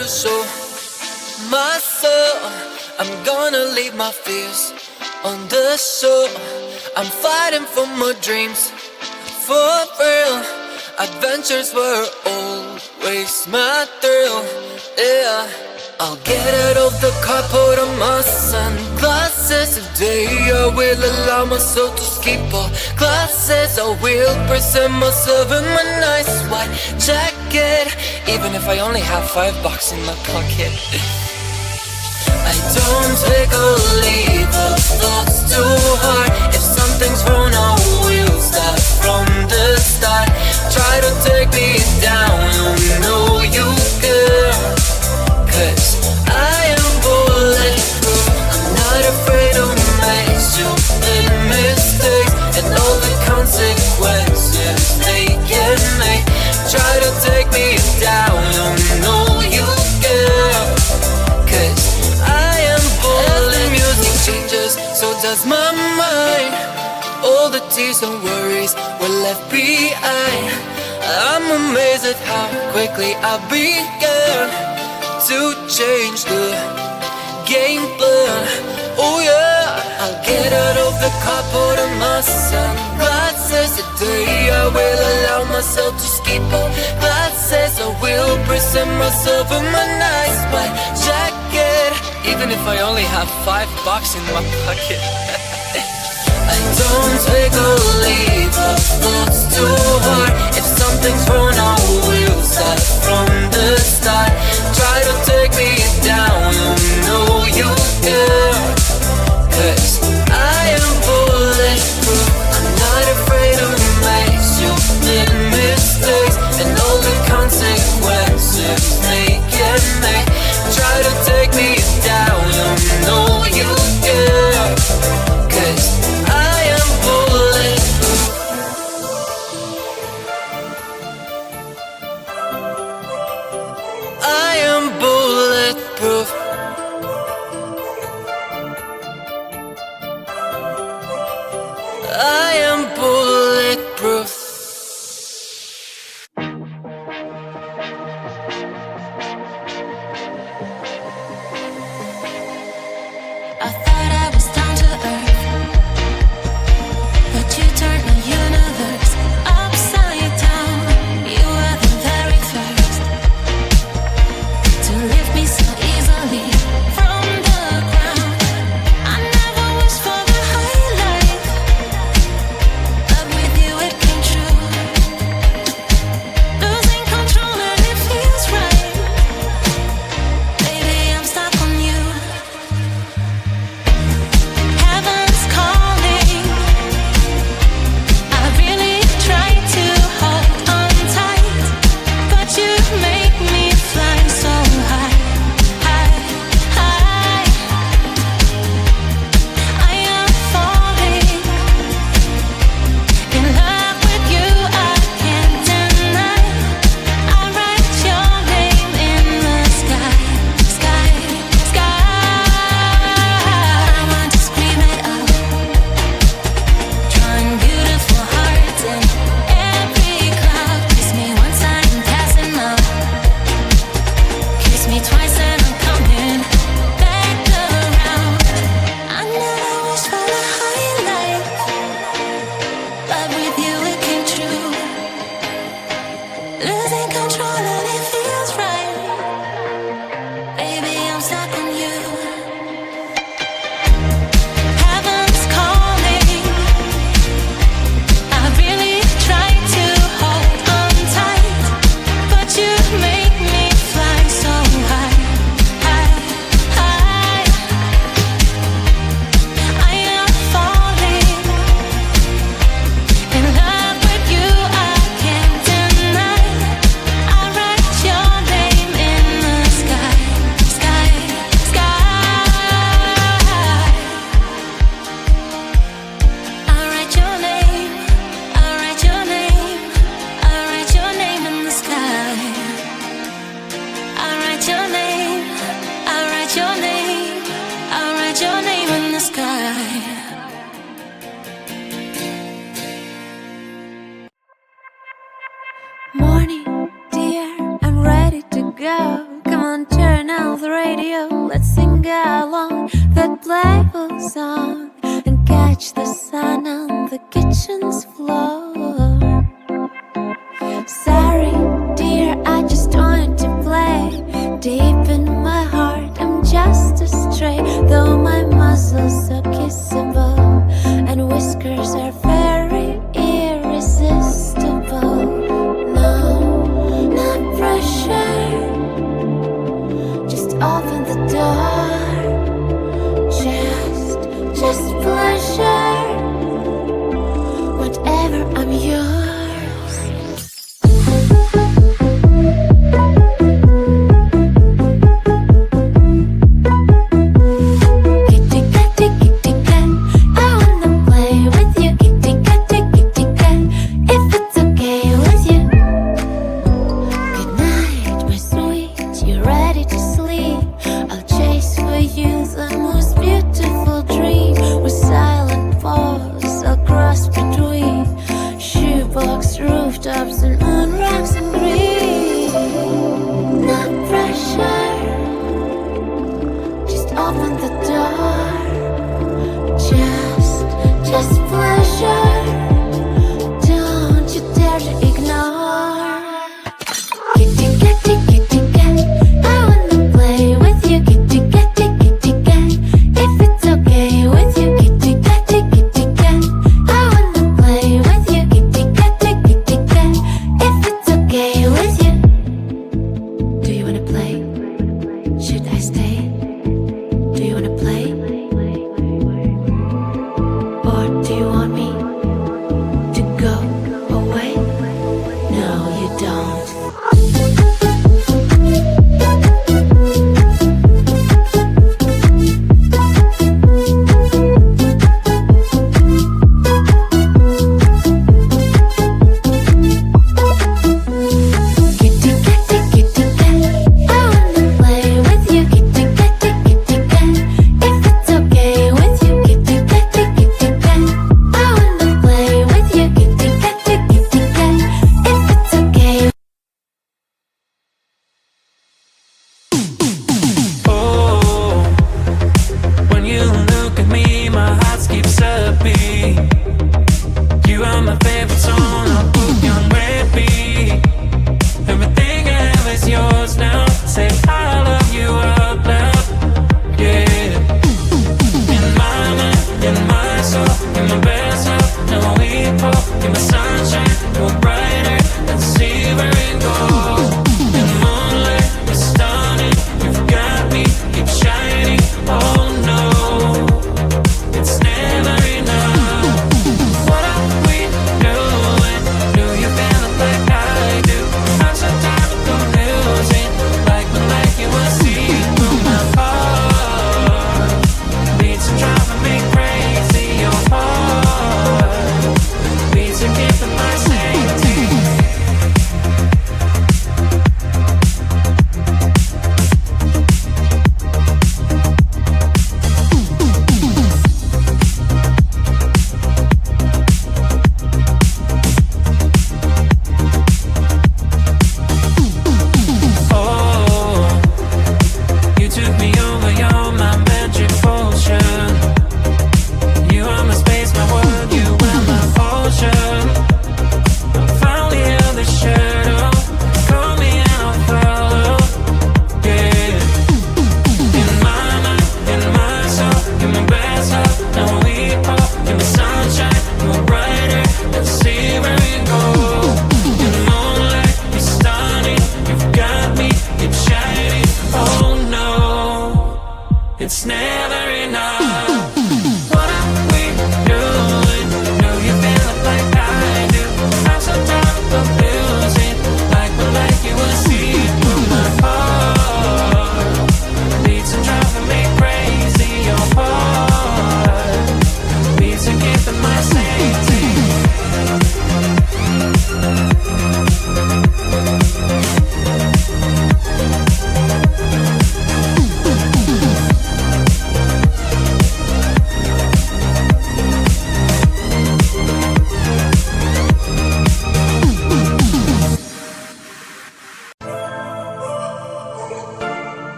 to show myself. I'm gonna leave my fears on the shore. I'm fighting for my dreams, for real. Adventures were always my thrill, yeah. I'll get out of the car, put on my sunglasses. Today I will allow myself to skip all classes. I will present myself in my nice white jacket, even if I only have $5 in my pocket. I don't take or leave the thoughts too hard. If something's wrong, I will start from the start. Try to take me down, you know you can, 'cause I am bulletproof. I'm not afraid to make stupid mistakes and all the consequences they can make. Try to take me down, you know you can, 'cause I am bulletproof. As the music changes, so does my mind. All the tears and worries were left behind. I'm amazed at how quickly I began to change the game plan. Oh yeah, I'll get out of the car, put on my sunglasses. Today I will allow myself to skip all classes. I will present myself in my nice white jacket, even if I only have $5 in my pocket. I don't take or leave the thoughts too hard. If something's wrong, I will start from the start. Try to take me down, you know you can, 'cause I am bulletproof. I'm not afraid to make stupid mistakes and all the consequences they can make. Try to take me down, you know you can, 'cause I am bulletproof. I am bulletproof. I am bulletproof. I thought I was down to earth, but you turned my universe upside down. You were the very first to lift me so easily from the ground. I never wished for the high life, the radio, let's sing along that playful song and catch the sun on the kitchen's floor. Sorry, dear, I just wanted to play. Deep in my heart, I'm just a stray. Though my muscles are kissable and whiskers are very irresistible. No, not pressure. Just open the door. Just pleasure. Whatever, I'm yours. Between shoebox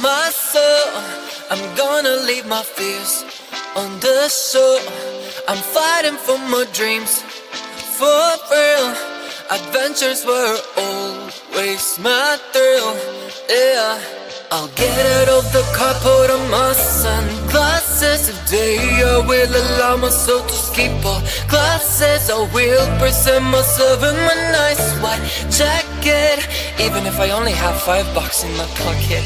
my soul. I'm gonna leave my fears on the shore. I'm fighting for my dreams, for real. Adventures were always my thrill, yeah. I'll get out of the car, put on my sunglasses. Today I will allow myself to skip all classes. I will present myself in my nice white jacket, even if I only have $5 in my pocket.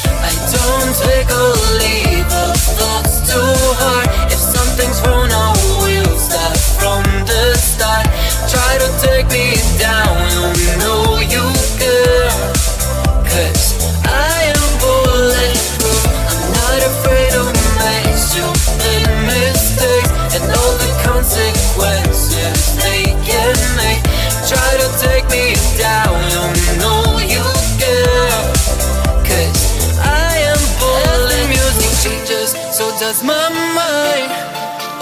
I don't take or leave the thoughts too hard. If something's wrong, I will start from the start. Try to take me down, you know you can. 'Cause I am bulletproof. I'm not afraid to make stupid mistakes and all the consequences they can make. Try to take me down, you know you can. 'Cause I am bulletproof. As the music changes, so does my mind.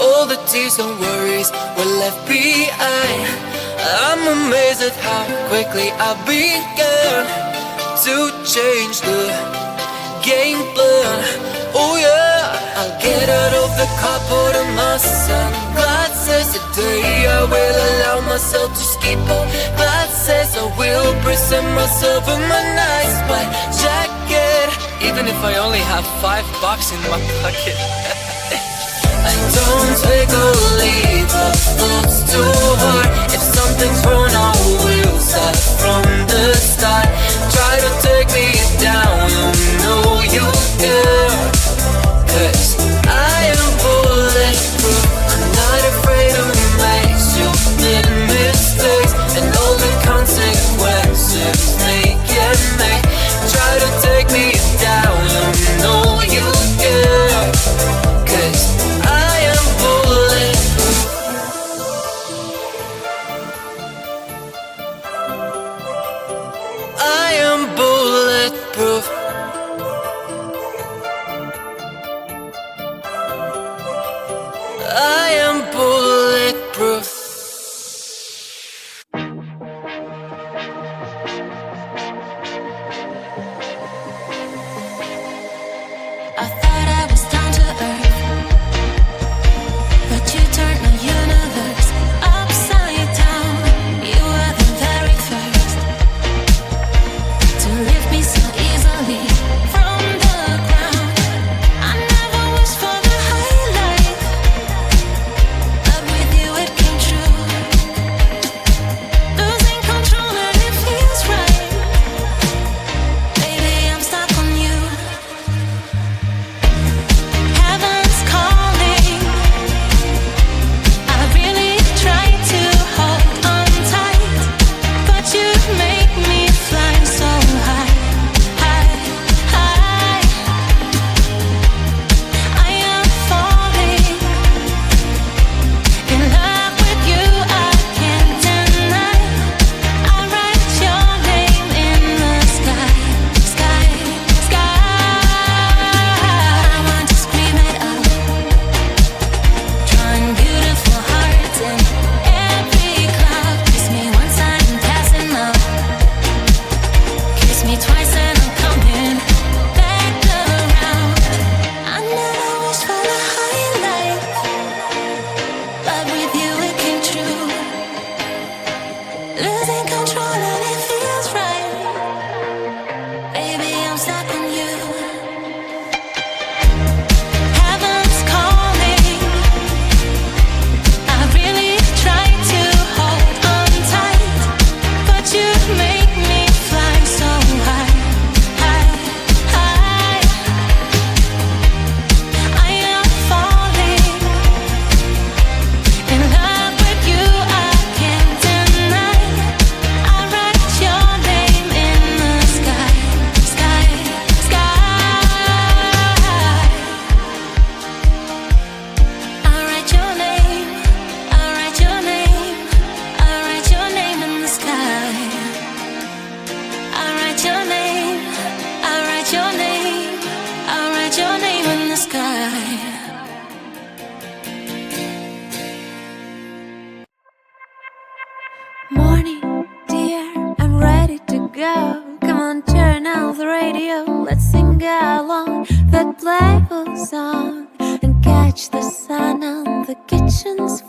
All the tears and worries were left behind. I'm amazed at how quickly I began to change the game plan. Oh yeah, I'll get out of the car, put on my sunglasses. Today I will allow myself to skip all classes. I will present myself in my nice white jacket, even if I only have $5 in my pocket. I don't take or leave the thoughts too hard. If something's wrong, I will start from the start. Try to take me down, you know you can. 'Cause I am bulletproof. I'm not afraid to make stupid mistakes and all the consequences they can make. Try to take me down, you know you can. 'Cause I am bulletproof. I am bulletproof. I am bulletproof. along that playful song and catch the sun on the kitchen's